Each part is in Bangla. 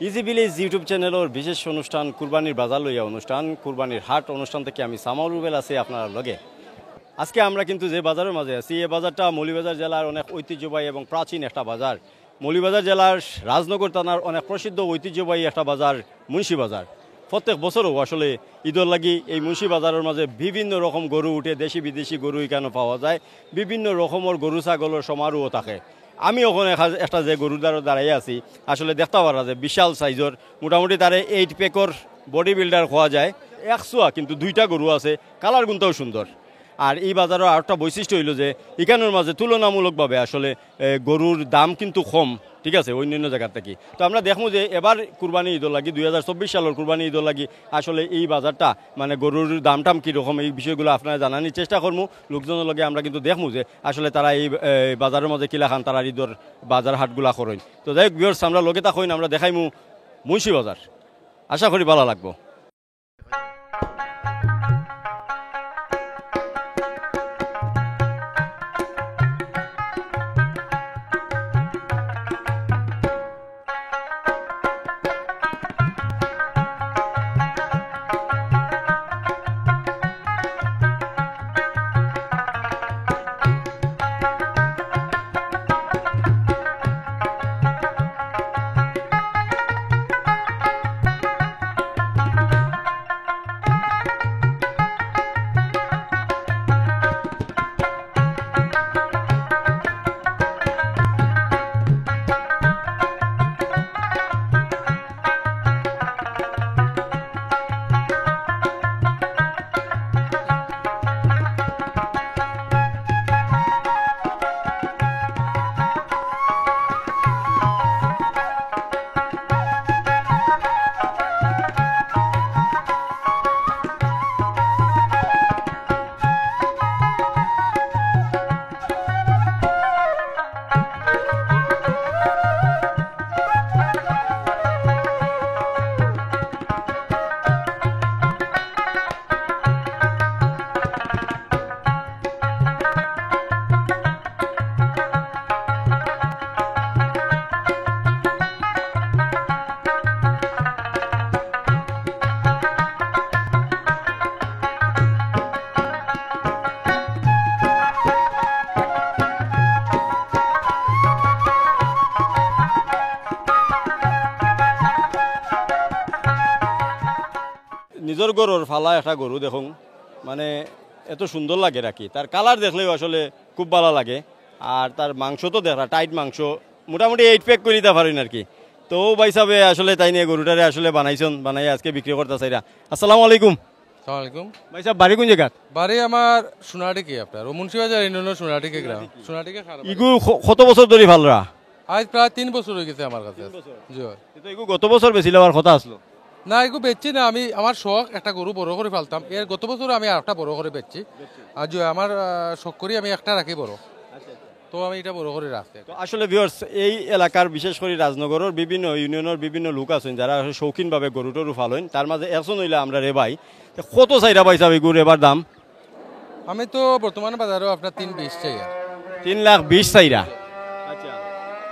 ইজি ভিলেজ ইউটিউব চ্যানেলের বিশেষ অনুষ্ঠান কুরবানির বাজার লইয়া অনুষ্ঠান কুরবানির হাট অনুষ্ঠান থেকে আমি সামাউল রুবেল আছি আপনার লগে। আজকে আমরা কিন্তু যে বাজারের মাঝে আছি এই বাজারটা মৌলভীবাজার জেলার অনেক ঐতিহ্যবাহী এবং প্রাচীন একটা বাজার। মৌলভীবাজার জেলার রাজনগর থানার অনেক প্রসিদ্ধ ঐতিহ্যবাহী একটা বাজার মুন্সি বাজার। প্রত্যেক বছরও আসলে ঈদের লাগি এই মুন্সি বাজারের মাঝে বিভিন্ন রকম গরু উঠে, দেশি বিদেশি গরু এখানে পাওয়া যায়, বিভিন্ন রকমের গরু ছাগলের সমারোহ থাকে। আমি ওখানে একটা যে গরুর দ্বারা দাঁড়াই আছি আসলে দেখতে পারা যে বিশাল সাইজের, মোটামুটি তারে 8 প্যাকর বডি বিল্ডার খাওয়া যায়। 100 কিন্তু 2টা গরু আছে, কালার গুণটাও সুন্দর। আর এই বাজারের আরেকটা বৈশিষ্ট্য হইল যে এখানের মাঝে তুলনামূলকভাবে আসলে গরুর দাম কিন্তু কম, ঠিক আছে, অন্যান্য জায়গার থেকে। তো আমরা দেখবো যে এবার কুরবানি ঈদর লাগি 2024 সালের কুরবানি ঈদর লাগি আসলে এই বাজারটা মানে গরুর দাম টাম কীরকম এই বিষয়গুলো আপনারা জানানোর চেষ্টা করবো লোকজনের লগে। আমরা কিন্তু দেখবো যে আসলে তারা এই বাজারের মধ্যে কিলা খান, তারা ঈদর বাজার হাটগুলা করেন। তো যাই হোক ভিউয়ার্স, আমরা লগে থাকইন, আমরা দেখাইমু মুন্সি বাজার, আশা করি ভালো লাগবো। নিজের গরুর ফালা একটা গরু দেখুন, মানে এত সুন্দর লাগে রাখি, তার কালার দেখলেও আসলে খুব ভালো লাগে। আর তার মাংস তো দেখা টাইট মাংস, মোটামুটি 8 প্যাক করে দিতে পারেন আর কি। তো ভাই সাহেব আসলে তাই নিয়ে গরুটারে আসলে বানাই আজকে বিক্রি করতে চাইরা। আসসালামু আলাইকুম। আসসালামাইকুম ভাই সাহেব, বাড়ি কোন জায়গা? বাড়ি আমার সোনাটিকে, আপনার মুন্সিবাজার ইউনিয়নের সোনাটিকে গ্রাম। সোনাটিকে ইগু কত বছর ধরে ভালরা? আজ প্রায় 3 বছর হয়ে গেছে আমার কাছে। জি, তো ইগু গত বছর বেশি লওয়ার কথা আসলো না, এগু বেচছি না। আমি আমার শখ একটা গরু বড় করে ফেলতাম, এর গত বছর আমি আর একটা বড় করে বেচছি। আর আমার শখ করি আমি একটা রাখি বড়, তো আমি এটা বড় করে রাখতে। তো আসলে ভিউয়ার্স, এই এলাকার বিশেষ করে রাজনগরের বিভিন্ন ইউনিয়নের বিভিন্ন লোক আছেন যারা শৌখিনভাবে গরু টরু ফালেন, তার মাঝে একজন হইলে আমরা রে ভাই। কত চাইরা পাইছা এই গরু এবার দাম? আমি তো বর্তমানে বাজারেও আপনার 320 চাই। 3,20,000 চাইরা।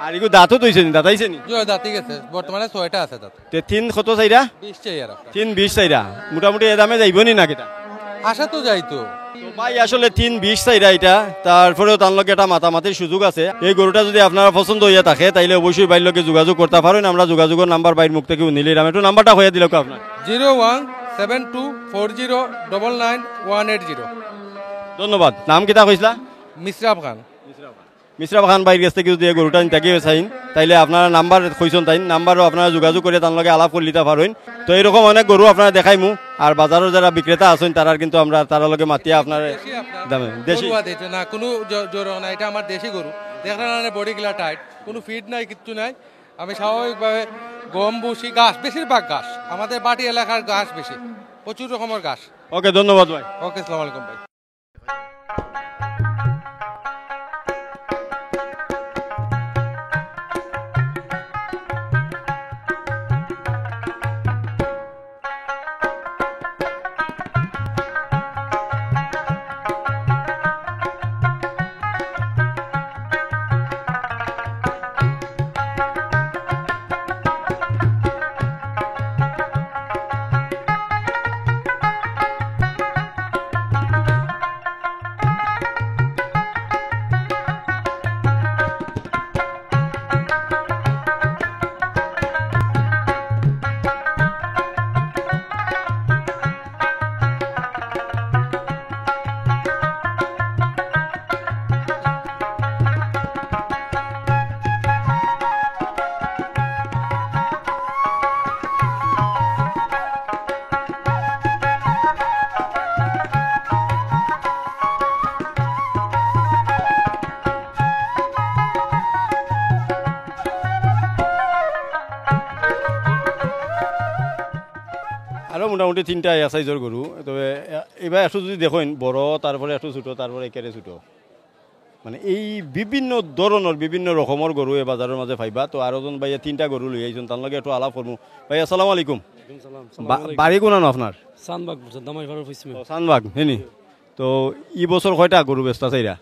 আর এগু দাঁতও তৈছে নি? দাঁতাইছে নি? দাঁতি গেছে, বর্তমানে 6টা আছে দাঁত। 3 কত চাইরা? 20 চাই। আর 3,20 চাইরা মোটামুটি এ দামে যাইব নি না কেটা? আশা তো যাইতো ভাই, আসলে 3,20 চাইরা এটা। তারপরেও তার লগে একটা মাতামাতির সুযোগ আছে। এই গরুটা যদি আপনারা পছন্দ হইয়া থাকে তাইলে অবশ্যই বাইর লগে যোগাযোগ করতে পারেন। আমরা যোগাযোগের নাম্বার বাইর মুখ থেকে নিলাম, একটু নাম্বারটা হইয়া দিল আপনার। 017240998180। ধন্যবাদ। নাম কিতা কইছিলা? মিসরাব খান। মিসরাব খান বাইর কাছ থেকে যদি গরুটা নিতে চাইন তাইলে আপনারা নাম্বার কইছেন, তাই নাম্বারও আপনারা যোগাযোগ করে তার লগে আলাপ করে নিতে পারেন। তো এরকম অনেক গরু আপনারা দেখাইমু। আর বাজারের যারা বিক্রেতা আছেন তারা কিন্তু আমরা তার লগে মাতিয়া আপনার দেশি না, কোনো জোর না, এটা আমার দেশি গরু। দেখলেন না বডি গুলা টাইট, কোনো ফিড নাই, কিচ্ছু নাই। আমি স্বাভাবিকভাবে গম বসি, ঘাস, বেশিরভাগ ঘাস, আমাদের বাটি এলাকার ঘাস বেশি, প্রচুর রকমের ঘাস। ওকে, ধন্যবাদ ভাই। ওকে, আসসালামু আলাইকুম ভাই। আরও মোটামুটি 3টা সাইজের গরু, তবে এবার একটু যদি দেখেন বড়, তারপরে একটু ছোটো, তারপরে একেবারে ছোটো, মানে এই বিভিন্ন ধরনের বিভিন্ন রকমের গরু এ বাজারের মাঝে পাইবা। তো আরো জন ভাইয়া 3টা গরু লই আইছেন, তার লগে একটু আলাপ করবো। ভাই আসসালামু আলাইকুম। বাড়ি কোনানো আপনার? সানবাগ দামাইপাড়ার পশ্চিমে। সানবাগ হেনি। তো এই বছর কয়টা গরু বেচতা চাইরা?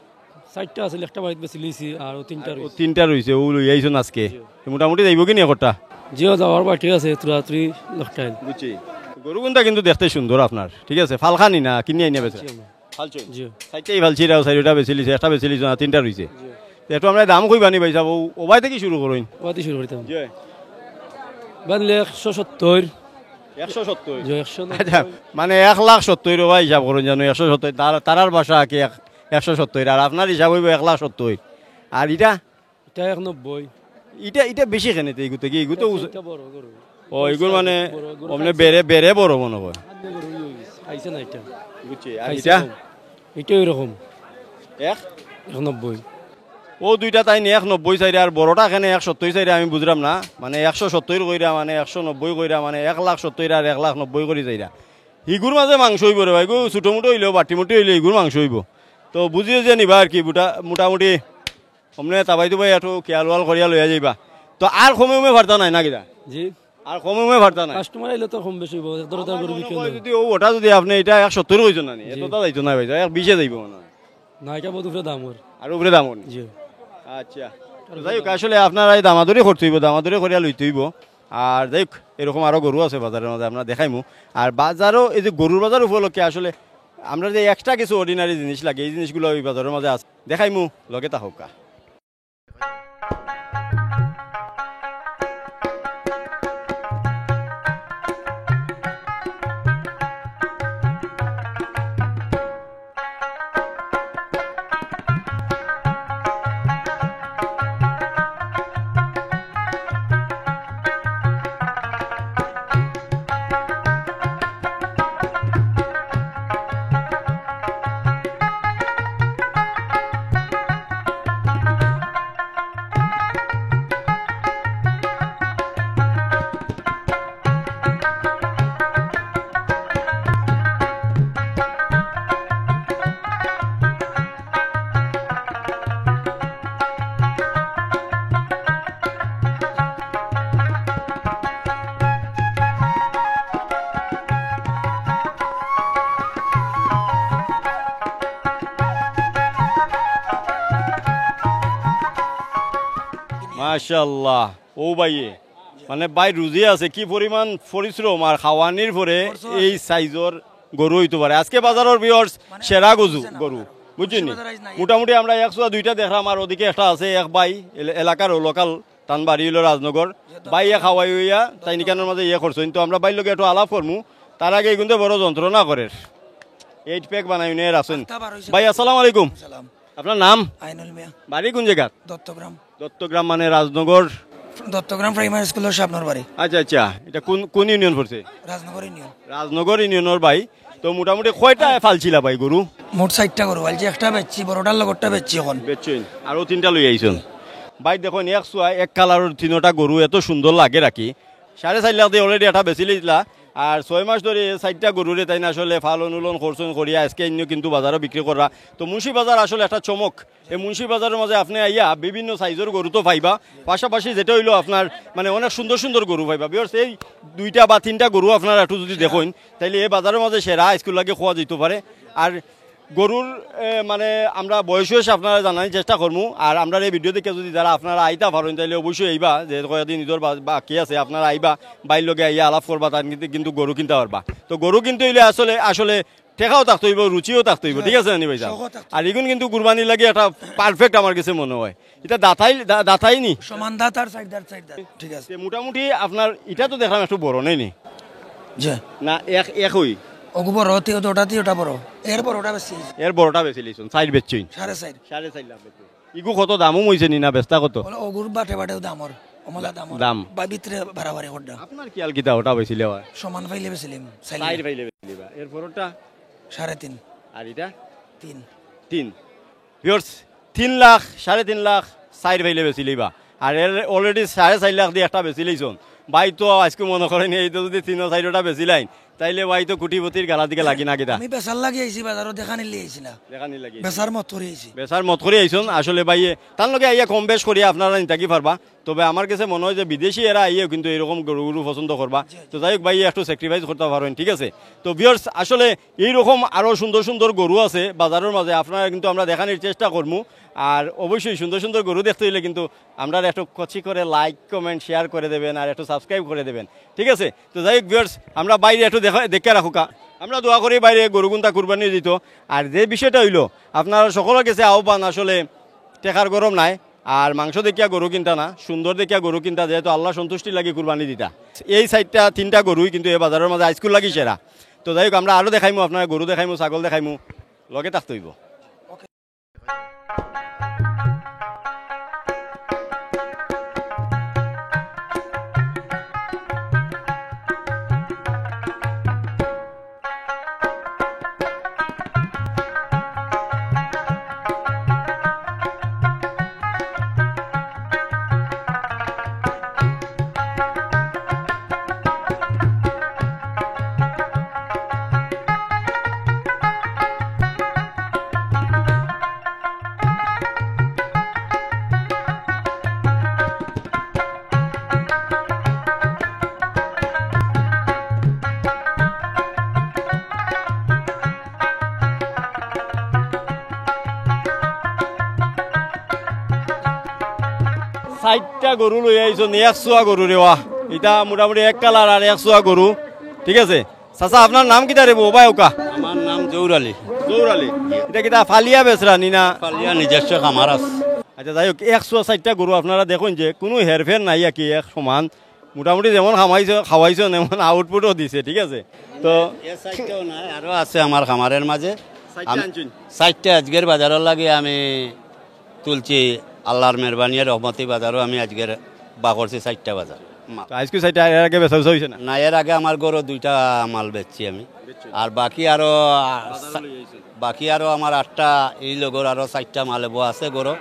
4টা আছে, একটা বাড়িতে বেশি লিছি আর 3টা রয়েছে। 3টা রয়েছে, ও লই আইছেন আজকে। মোটামুটি যাইব কি নি একটা? জিও যাওয়ার বাড়ি ঠিক আছে, তুরাতুরি লক্ষাইল। বুঝছি। গরু কোনটা কিন্তু দেখতে সুন্দর আপনার, ঠিক আছে? ফালখানি না কিনে আইনা বেচা? ফালছই। জি। 4টাই ফালছি, 4টা বেচে লিছে, একটা বেচে লিছে না, 3টা রয়েছে। একটু আমরা দাম কইবানি ভাই সাহেব, ওবাই থেকে শুরু করুন। ওয়াতি শুরু করতাম। জি। বানলে 170। 170? জি 100। আচ্ছা, মানে 1,70,000 ভাই হিসাব করুন জানো, 170। তারার বাসা কি 170, আর আপনার হিসাব হইব 1,70,000। আর এটা এটা 190। এটা বেশি কেনে তো এগুতে কি এগুতো? এটা বড় গরু। ও এগুলো মানে অমনে বেড়ে বড় মনে হয়। খাইছে না এটা। বুঝছি। আর এটা এটা এরকম 190। ও দুইটা তাই নি 190 চাইরা, আর বড়টা এখানে 170 চাইরা। আমি বুঝলাম না, মানে 170 কইরা মানে 190 কইরা মানে 1,70,000 আর 1,90,000 করে চাইরা। ইগুর মাঝে মাংস হইব রে ভাই গো, ছোটো মোটো হইলেও বাটি মুটি হইলে ইগুর মাংস হইব। তো বুঝিয়ে যে নিবা আর কি, মোটামুটি অমনে তাবাই তো ভাই একটু কেয়াল করিয়া লইয়া যাইবা। তো আর কমে ভাড়তা নাই না কিনা? জি। আর কমে ভাড়তা নাই? কাস্টমার আইলে তো কম বেশি হইব, দরদার গরু বিক্রি হয়। যদি ওটা যদি আপনি এটা 170 কইছেন না নি, এতটা যাইতো না ভাই, 120 যাইব মনে হয়। না, এটা বহুত উপরে দাম ওর। আর উপরে দাম ওর? জি। আচ্ছা, যাই হোক, আসলে আপনারা এই দামাদরি করতে হইব, দামাদরি করিয়া লইতে হইব। আর যাই হোক, এরকম আরও গরু আছে বাজারের মধ্যে, আমরা দেখাইমু। আর বাজারও এই যে গরুর বাজার উপলক্ষে আসলে আমরা যে এক্সট্রা কিছু অর্ডিনারি জিনিস লাগে, এই জিনিসগুলো ওই বাজারের মধ্যে আছে, দেখাইমু, লগে তা হোক। মাশাআল্লাহ, ও ভাইয়ে মানে ভাই রুজি আছে, কি পরিমাণ পরিশ্রম আর খাওয়ানির পরে এই সাইজর গরু হইতে পারে। আজকে বাজারের ভিউয়ার্স সেরা গরু বুঝছেন। মোটামুটি আমরা 102টা দেখলাম, আর ওদিকে একটা আছে এক ভাই এলাকার লোকাল টান বাড়ি হইল রাজনগর, ভাই খাওয়াই হইয়া তাই নিকানোর মাঝে করছেন। তো আমরা ভাই লোকে একটু আলাপ করমু, তার আগে কিন্তু বড় যন্ত্রণা করে 8 প্যাক বানাই নিয়ে আছেন। ভাই আসসালামু আলাইকুম। আপনার নাম? আইনুল মিয়া। বাড়ি কোন জায়গা? দত্তগ্রাম। দত্তগ্রাম মানে রাজনগর? দত্তগ্রাম প্রাইমারি স্কুলের সামনের বাড়ি। আচ্ছা আচ্ছা, এটা কোন ইউনিয়ন পড়ছে? রাজনগর ইউনিয়ন। রাজনগর ইউনিয়নের ভাই। তো মোটামুটি কয়টা ফালছিলা ভাই গরু? মোট 4টা গরু আলছি, একটা বেচছি, বড়টার লগরটা বেচছি এখন। বেচছেন, আরো 3টা লই আইছেন ভাই। দেখুন এক কালারের 3টা গরু এত সুন্দর লাগে রাখি। 4.5 লাখ দিয়ে অলরেডি একটা বেচি লিলা, আর 6 মাস ধরে 4টা গরুরে তাই না আসলে ফালন উলন খরচন করিয়া আজকে ইন্য কিন্তু বাজারও বিক্রি করা। তো মুন্সি বাজার আসলে একটা চমক। এই মুন্সি বাজারের মাঝে আপনি আইয়া বিভিন্ন সাইজের গরু তো পাইবা, পাশাপাশি যেটা হইলো আপনার মানে অনেক সুন্দর সুন্দর গরু পাইবা। বিকজ এই 2টা বা 3টা গরু আপনারা একটু যদি দেখুন, তাইলে এই বাজারের মাঝে সেরা স্কুল লাগে খোয়া যেতে পারে। আর গরুর মানে আমরা বয়স আপনারা জানার চেষ্টা করবো। আর আমরা এই ভিডিও দেখে যদি যারা আপনারা আইতা পারেন, তাহলে অবশ্যই আইবা, যে কয়েকদিন নিজের বাকি আছে, আপনারা আইবা, বাইর লগে আইয়া আলাপ করবা, তার কিন্তু গরু কিনতে পারবা। তো গরু কিনতে হইলে আসলে টেকাও থাকতে হইব, রুচিও থাকতে হইব, ঠিক আছে নি ভাই? আর এগুন কিন্তু কুরবানির লাগে একটা পারফেক্ট আমার কাছে মনে হয়। এটা দাঁতাই নি সমান দাঁত আর সাইড দাঁত, ঠিক আছে। মোটামুটি আপনার এটা তো দেখলাম একটু বড় নেই নি না? একই ওগু বড় ওটাতে ওটা বড়, এর বড়টা বেশি, এর বড়টা বেশি লিছুন, সাইড বেচছুন 4.5 লাখ বেচছুন। ইগু কত দামও হইছে নি না বেচতা কত? ওগুর বাটেও দামর অমলা দাম বা ভিতরে ভাড়াভাড়ি করডা। আপনার কি আল কিতা ওটা বেশি লেওয়া? সমান পাইলে বেছিলাম, সাইড পাইলে বেশিবা। এর বড়টা 3.5, আর এটা 3 ভিউয়ার্স 3 লাখ 3.5 লাখ সাইড পাইলে বেশি লইবা। আর এর অলরেডি 4.5 লাখ দিয়ে একটা বেশি লইছন ভাই। তো আজকে মনে করেন এই তো যদি 3 সাইডটা বেশি লাইন, তাইলে ভাই তো কুটিপতির গালা দিকে লাগি না কিতা আমি বেচার লাগি আইছি বাজারও দেখা নিলে আইছি না দেখানি লাগি বেচার মত করে আইছি বেচার মত করে আইছুন আসলে ভাই তার লগে আইয়া কম বেশ করিয়া আপনারা নিতাকি পারবা তবে আমার কাছে মনে হয় যে বিদেশি এরা আইয়ে কিন্তু এরকম গরু গরু পছন্দ করবা তো যাই হোক ভাই একটু স্যাক্রিফাইস করতে পারেন ঠিক আছে তো ভিউয়ার্স আসলে এইরকম আরও সুন্দর সুন্দর গরু আছে বাজারের মাঝে আপনারা কিন্তু আমরা দেখানোর চেষ্টা করবো আর অবশ্যই সুন্দর সুন্দর গরু দেখতে হইলে কিন্তু আমরা একটু কচি করে লাইক কমেন্ট শেয়ার করে দেবেন আর একটু সাবস্ক্রাইব করে দেবেন ঠিক আছে তো যাই হোক ভিউয়ার্স আমরা বাইরে একটু দেখে রাখুকা আমরা দোয়া করি বাইরে গরুগুনটা কুরবানি দিত আর যে বিষয়টা হইলো আপনারা সকলের কাছে আহ্বান আসলে টেকার গরম নাই আর মাংস দেখিয়া গরু কিনতা না সুন্দর দেখিয়া গরু কিনতা যেহেতু আল্লাহ সন্তুষ্টি লাগি কুরবানি দিতা এই সাইডটা 3টা গরুই কিন্তু এই বাজারের মাঝে হাইস্কুল লাগি সেরা তো যাই হোক আমরা আরও দেখাইমু আপনার গরু দেখাইমু ছাগল দেখাইমু লগে থাকতে হইব সাইডটা গরু লই আইছো 100 গরু রেওয়া এটা মোটামুটি এক কালার আর 100 গরু ঠিক আছে চাচা আপনার নাম কিটা রে বাবা ওকা আমার নাম জৌরালি জৌরালি এটা কিটা ফালিয়া বেচরা নিনা পালিয়া নিজস্ব খামার আছে আচ্ছা যাই হোক 160টা গরু আপনারা দেখুন যে কোনো হেরফের নাই আর কি এক সমান মোটামুটি যেমন খাওয়াইছো তেমন আউটপুটও দিছে ঠিক আছে তো এ সাইডটাও নাই আরো আছে আমার খামারের মাঝে 60টা আজকের বাজারের লাগে আমি তুলছি আল্লাহর মেহরবানির রহমতি বাজারও আমি আজকের বা করছি 60টা বাজার আজকে সাইডটা এর আগে বেচা হইছে না না এর আগে আমার গরু 2টা মাল বেচছি আমি আর বাকি আরো আমার 8টা এই লগর আরো 4টা মাল আছে গরু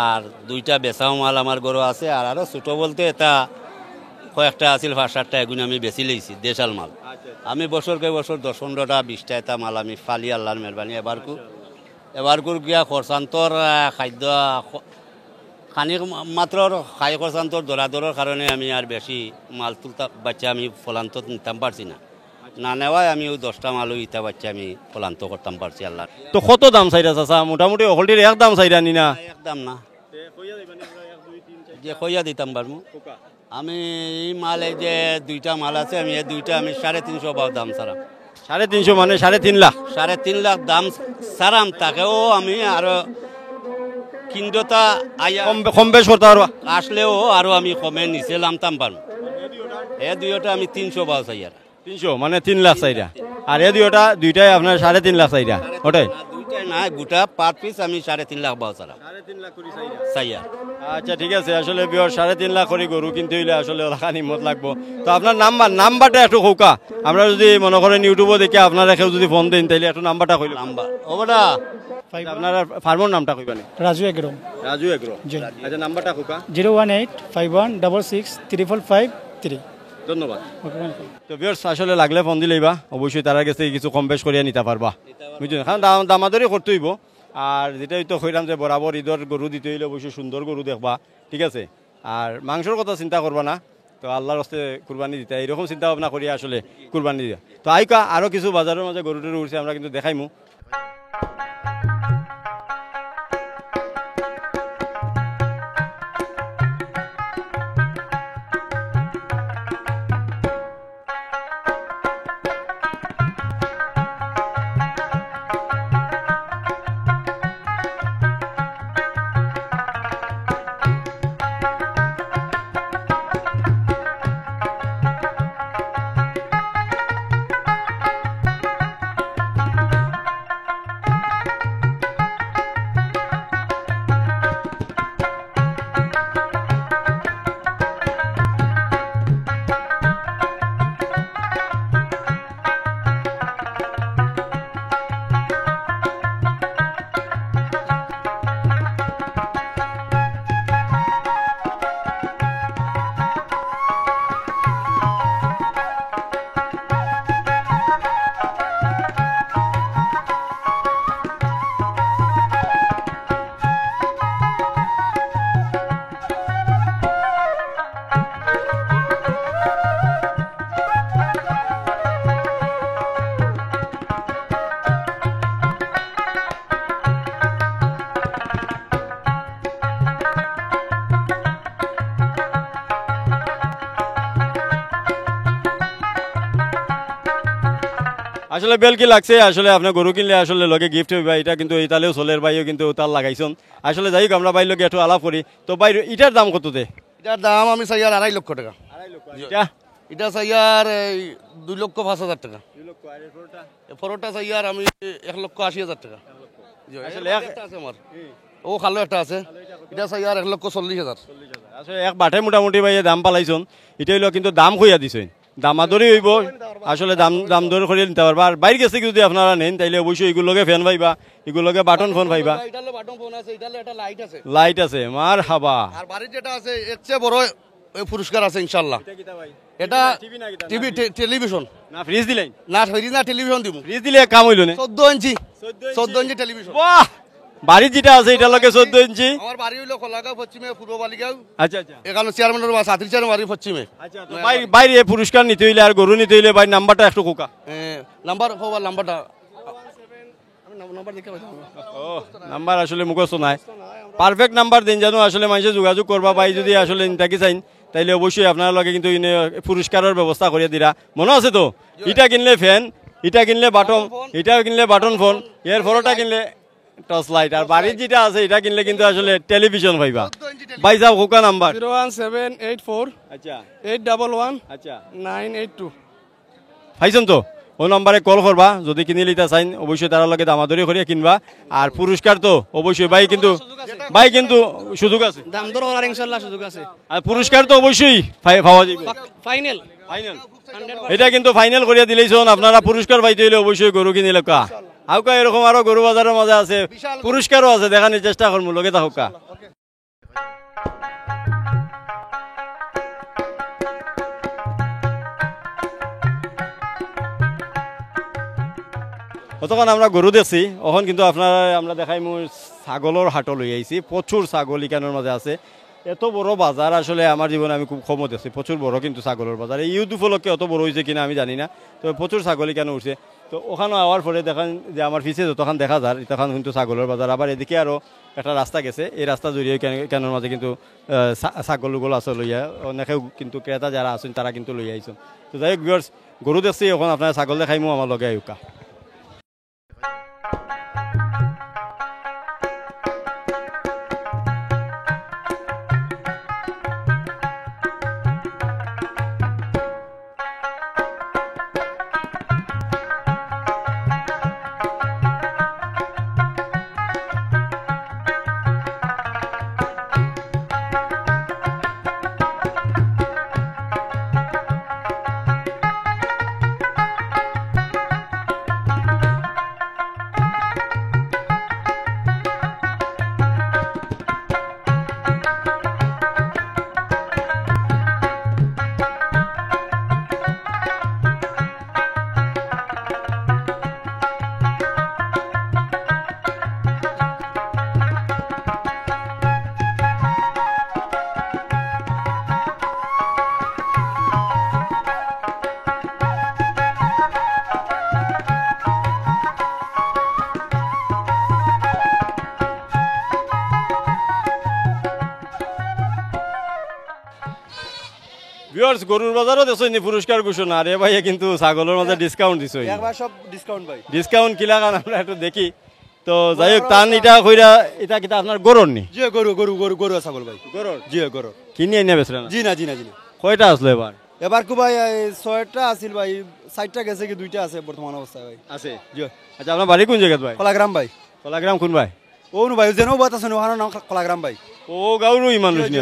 আর 2টা বেচাও মাল আমার গরু আছে আর আরো ছোট বলতে এটা কয়েকটা আছিল 5-7টা এগুলো আমি বেশি লইছি দেশাল মাল আমি বছরকে বছর 10-15টা 20টা এটা মাল আমি ফালি আল্লাহর মেহরবানি এবার গিয়া খরচান্তর খাদ্য খানি মাত্র খাই খরচান্তর দরাদরের কারণে আমি আর বেশি মাল তুলতা বাচ্চা আমি ফলান্ত নিতাম পারছি না না নেওয়ায় আমি ওই 10টা মাল ইতা বাচ্চা আমি ফলান্ত করতাম পারছি আল্লাহ তো কত দাম চাইরা চাচা মোটামুটি হলটির এক দাম চাইরা নি না একদম না যে কইয়া দিতাম পারমু আমি এই মাল এই যে 2টা মাল আছে আমি এই 2টা আমি 350 বাও দাম ছাড়া 350 মানে 3.5 লাখ 3.5 লাখ দাম ছাড়াম তাকেও আমি আরো কিন্ডতা আয়া কম বেশ করতে পারবা আসলেও আরো আমি কমে নিচে লামতাম পারবো এ দুইটা আমি 300 বাও চাই আর 300 মানে 3 লাখ চাইরা আর এই দুইটাই আপনার 3.5 লাখ চাইরা ওটাই দুইটাই না গোটা পার পিস আমি 3.5 লাখ বাও ছাড়া 3.5 লাখ করি চাই আর আচ্ছা ঠিক আছে আসলে বিয়র 3.5 লাখ করে গরু কিনতে হইলে আসলে রাখা নিমত লাগবো তো আপনার নাম্বারটা একটু কৌকা আমরা যদি মনে করেন ইউটিউবে দেখে আপনারা কেউ যদি ফোন দেন তাহলে একটু নাম্বারটা কইল নাম্বার ওটা আপনার ফার্মের নামটা কইবানি রাজু এগ্রো রাজু এগ্রো আচ্ছা নাম্বারটা কৌকা 01851663553 ধন্যবাদ তো ভিউয়ার্স আসলে লাগলে ফোন দিলেইবা অবশ্যই তার কাছে কিছু কম বেশ করিয়া নিতে পারবা বুঝছেন কারণ দামাদারি করতে হইব আর যেটা হয়তো কইলাম যে বরাবর ঈদের গরু দিতে হইলে অবশ্যই সুন্দর গরু দেখবা ঠিক আছে আর মাংসর কথা চিন্তা করবা না তো আল্লাহর হস্তে কুরবানি দিতে এইরকম চিন্তা ভাবনা করিয়া আসলে কুরবানি দিয়া তো আইকা আরও কিছু বাজারের মাঝে গরু টরু উঠছে আমরা কিন্তু দেখাইমু আসলে বেল কি লাগছে আসলে আপনার গরু কিনলে আসলে লগে গিফট হইবা এটা কিন্তু ইতালেও চলের বাইও কিন্তু তার লাগাইছন আসলে যাই হোক আমরা বাইর লগে একটু আলাপ করি তো বাইর এটার দাম কত দে এটার দাম আমি চাই আর 2.5 লক্ষ টাকা এটা এটা চাই আর 2,05,000 টাকা ফরোটা চাই আর আমি 1,80,000 টাকা আসলে একটা আছে আমার ও খালো একটা আছে এটা চাই আর 1,40,000 আসলে এক বাটে মোটামুটি ভাই দাম পালাইছন এটা হইলো কিন্তু দাম কইয়া দিছেন দামাদরি হইব আসলে দাম দর করে নিতে পারবা আর বাইরে গেছে যদি আপনারা নেন তাইলে অবশ্যই এগুলোকে ফ্যান পাইবা এগুলোকে বাটন ফোন পাইবা এটালে বাটন ফোন আছে এটালে একটা লাইট আছে লাইট আছে মার হাবা আর বাড়ির যেটা আছে এর চেয়ে বড় পুরস্কার আছে ইনশাআল্লাহ এটা টিভি টেলিভিশন না ফ্রিজ দিলেন না ফ্রিজ না টেলিভিশন দিব ফ্রিজ দিলে কাম হইল না 14 ইঞ্চি 14 ইঞ্চি টেলিভিশন বাহ বাড়ি যেটা আছে এটা লগে 14 ইঞ্চি আমার বাড়ি হইলো খোলাগাঁও পশ্চিমে পূর্ব বালিগাঁও আচ্ছা আচ্ছা এখানে চেয়ারম্যানের বা সাথী চেয়ারম্যান বাড়ি পশ্চিমে আচ্ছা তো বাইরে পুরস্কার নিতে হইলে আর গরু নিতে হইলে ভাই নাম্বারটা একটু কোকা নাম্বার খবর নাম্বারটা নাম্বার দেখে ও নাম্বার আসলে মুখস্থ নাই পারফেক্ট নাম্বার দেন জানো আসলে মানুষে যোগাযোগ করবা ভাই যদি আসলে নিতাকি চাইন তাইলে অবশ্যই আপনার লগে কিন্তু পুরস্কারের ব্যবস্থা করে দিরা মনে আছে তো এটা কিনলে ফ্যান এটা কিনলে বাটন এটা কিনলে বাটন ফোন এর ফলোটা কিনলে টর্চ লাইট আর বাড়ির যেটা আছে এটা কিনলে কিন্তু আসলে টেলিভিশন পাইবা ভাই যাও কোকা নাম্বার 01784 আচ্ছা 811 আচ্ছা 982 পাইছেন তো ও নম্বরে কল করবা যদি কিনে লিতা চাইন অবশ্যই তার লগে দামাদরি করিয়া কিনবা আর পুরস্কার তো অবশ্যই ভাই কিন্তু সুযোগ আছে দাম দর করার ইনশাআল্লাহ সুযোগ আছে আর পুরস্কার তো অবশ্যই পাওয়া যাবে ফাইনাল ফাইনাল এটা কিন্তু ফাইনাল করিয়া দিলেইছন আপনারা পুরস্কার পাইতে হইলে অবশ্যই গরু কিনিলে কা আউকা এরকম আরো গরু বাজারের মাঝে আছে পুরস্কারও আছে দেখানোর চেষ্টা করবো লগে থাকুকা অতক্ষণ আমরা গরু দেখছি এখন কিন্তু আপনারা আমরা দেখাই মোৰ ছাগলের হাটও লই আইছি প্রচুর ছাগল ইকানোর মাঝে আছে এত বড় বাজার আসলে আমার জীবনে আমি খুব কমত আছি প্রচুর বড় কিন্তু ছাগলের বাজার এই ইউটিউব উপলক্ষে অত বড় হয়েছে কিনা আমি জানি না তো প্রচুর ছাগল কেন উঠছে তো ওখানে আওয়ার পরে দেখান যে আমার পিছে যতক্ষণ দেখা যায় তখন কিন্তু ছাগলের বাজার আবার এদিকে আরও একটা রাস্তা গেছে এই রাস্তা জড়িয়ে কেনর মাঝে কিন্তু ছাগলগুলো আছে লইয়া অনেকেও কিন্তু ক্রেতা যারা আছেন তারা কিন্তু লই আইছেন তো যাই হোক ভিউয়ার্স গরু দেখছি এখন আপনার ছাগল দেখাইমো আমার লগে আইকা ভিউয়ার্স গরুর বাজারও দেছনি পুরস্কার ঘোষণা আরে ভাই কিন্তু ছাগলের মাঝে ডিসকাউন্ট দিছই একবার সব ডিসকাউন্ট ভাই ডিসকাউন্ট কিলা কারণ আমরা একটু দেখি তো যাই হোক টান এটা কইরা এটা কিটা আপনার গরুর নি জি গরু ছাগল ভাই গরুর জি গরু কিনে এনে বেচলেন জি না কয়টা আসলো এবার এবার কো ভাই 6টা আছিল ভাই 60টা গেছে কি 2টা আছে বর্তমান অবস্থায় ভাই আছে জি আচ্ছা আপনার বাড়ি কোন জায়গা ভাই কলাগ্রাম ভাই কলাগ্রাম কোন ভাই ও নু ভাই যেন বাত আছে ওখানে নাম কলাগ্রাম ভাই ও গাউরুই মানুষ নি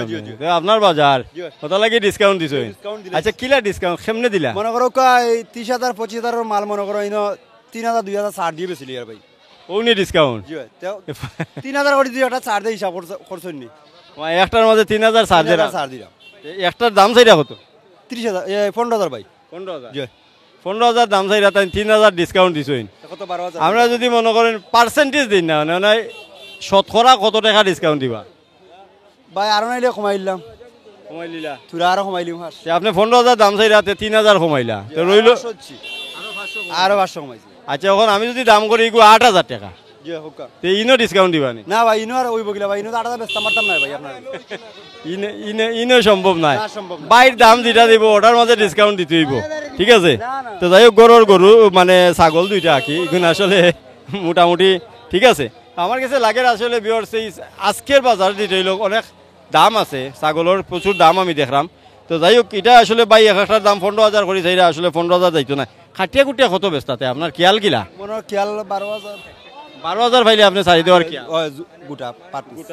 আপনার বাজার কত লাগে ডিসকাউন্ট দিছই আচ্ছা কিলা ডিসকাউন্ট কেমনে দিলা মনে করো কয় 30,000 25,000 এর মাল মনে করো ইনো 3,000 2,000 ছাড় দিয়ে বেচিলি আর ভাই ওনি ডিসকাউন্ট জি 3,000 করে দিয়ে একটা ছাড় দিয়ে হিসাব করছনি একটার মাঝে 3,000 ছাড় দিরা ছাড় দিলাম একটার দাম চাইরা কত 30,000 15,000 ভাই 15,000 জি 15,000 দাম চাইরা তাই 3,000 ডিসকাউন্ট দিছই কত 12,000 আমরা যদি মনে করেন পার্সেন্টেজ দিন না মানে শতকরা কত টাকা ডিসকাউন্ট দিবা ভাই আর নাইলে কমাইলাম কমাই লিলা তুরা আর কমাইলিম হাস আপনি 15,000 দাম চাইরা 3,000 কমাইলা তো রইল আর 500 কমাইছি আচ্ছা এখন আমি যদি দাম করি 8,000 টাকা জি হুকা তে ইনো ডিসকাউন্ট দিবা নি না ভাই ইনো আর ওই বগিলা ভাই ইনো 8,000 বেচতে পারতাম না ভাই আপনার ইনো সম্ভব নাই না সম্ভব না। বাইর দাম যেটা দিব ওটার মাঝে ডিসকাউন্ট দিতে হইব ঠিক আছে তো যাই হোক গরু মানে ছাগল দুইটা আঁকি এগুলো আসলে মোটামুটি ঠিক আছে আমার কাছে লাগে আসলে বিয়ার সেই আজকের বাজার যেটা হইল অনেক দাম আছে ছাগলের প্রচুর দাম আমি দেখলাম তো যাই হোক এটা আসলে বাই এক একটার দাম 15,000 করে চাইরা আসলে 15,000 যাইতো না খাটিয়া কুটিয়া কত বেচতাতে আপনার খেয়াল কিলা মনে হয় খেয়াল 12,000 12,000 ভাইলে আপনি চাই দেওয়ার কি গোটা পার পিস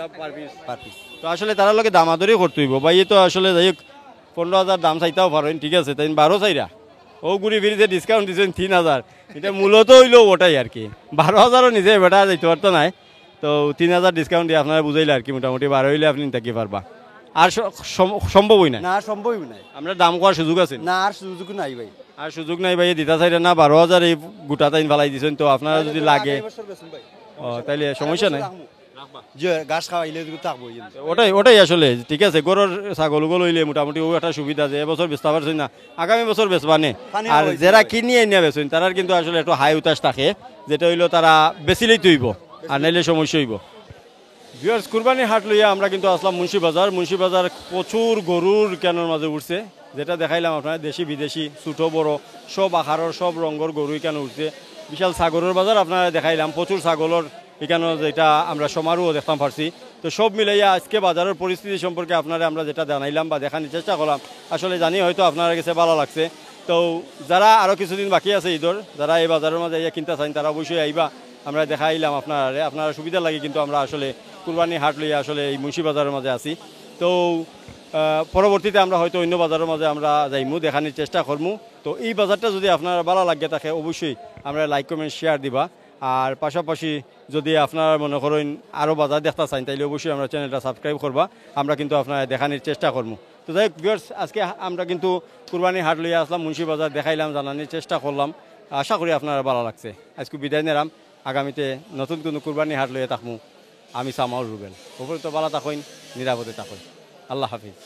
পার পিস তো আসলে তার লগে দামাদরি করতে হইব ভাই তো আসলে যাই হোক 15,000 দাম চাইতেও পারেন ঠিক আছে তাই 12 চাইরা ও ঘুরি ফিরিতে ডিসকাউন্ট দিচ্ছেন 3,000 এটা মূলত হইলো ওটাই আর কি 12,000ও নিজে বেটা যাইতে পারতো নাই তো 3,000 ডিসকাউন্ট দিয়ে আপনারা বুঝাইলে আর কি মোটামুটি 12 হইলে আপনি থাকি পারবা আর সম্ভবই না না সম্ভবই নাই আমরা দাম করার সুযোগ আছে না আর সুযোগ নাই ভাই আর সুযোগ নাই ভাই দিতা চাইরা না 12,000 এই গোটা তাইন ফালাই দিছেন তো আপনারা যদি লাগে ও তাইলে সমস্যা নাই যে ঘাস খাওয়াইলে থাকবো ওটাই আসলে ঠিক আছে গরুর ছাগলগুলো হইলে মোটামুটি ও একটা সুবিধা যে এবছর বেচতে পারছেন না আগামী বছর বেচবা নে আর যারা কিনিয়ে নিয়ে বেচেন তারা কিন্তু আসলে একটু হাই উতাস থাকে যেটা হইলো তারা বেচিলেই তুইব আর নাইলে সমস্যা হইব ভিউয়ার্স কুরবানি হাট লইয়া আমরা কিন্তু আসলাম মুন্সিবাজার প্রচুর গরুর কেনার মাঝে উঠছে যেটা দেখাইলাম আপনার দেশি বিদেশি ছোটো বড় সব আকারের সব রঙের গরুই কেন উঠছে বিশাল ছাগলের বাজার আপনারা দেখাইলাম প্রচুর ছাগলের এখানে যেটা আমরা সমারোহ দেখতাম পারছি তো সব মিলাইয়া আজকে বাজারের পরিস্থিতি সম্পর্কে আপনারা আমরা যেটা জানাইলাম বা দেখানোর চেষ্টা করলাম আসলে জানি হয়তো আপনারা কাছে ভালো লাগছে তো যারা আরও কিছুদিন বাকি আছে ঈদর যারা এই বাজারের মাঝে কিনতে চান তারা অবশ্যই আইবা আমরা দেখাইলাম আপনারা সুবিধা লাগে কিন্তু আমরা আসলে কুরবানি হাট লইয়া আসলে এই মুন্সিবাজারের মাঝে আছি তো পরবর্তীতে আমরা হয়তো অন্য বাজারের মাঝে আমরা যাইমু দেখানোর চেষ্টা করবো তো এই বাজারটা যদি আপনারা ভালো লাগে থাকে অবশ্যই আমরা লাইক কমেন্ট শেয়ার দিবা আর পাশাপাশি যদি আপনারা মনে করেন আরও বাজার দেখতে চান তাইলে অবশ্যই আমরা চ্যানেলটা সাবস্ক্রাইব করবা আমরা কিন্তু আপনারা দেখানোর চেষ্টা করবো তো যাই হোক ভিউয়ার্স আজকে আমরা কিন্তু কুরবানি হাট লইয়া আসলাম মুন্সিবাজার দেখাইলাম জানানোর চেষ্টা করলাম আশা করি আপনারা ভালো লাগছে আজকে বিদায় নিলাম আগামীতে নতুন কোনো কুরবানি হাট লইয়া থাকবো আমি সামাউর রুবেল ওপরে তো ভালো থাকুন নিরাপদে থাকুন আল্লাহ হাফিজ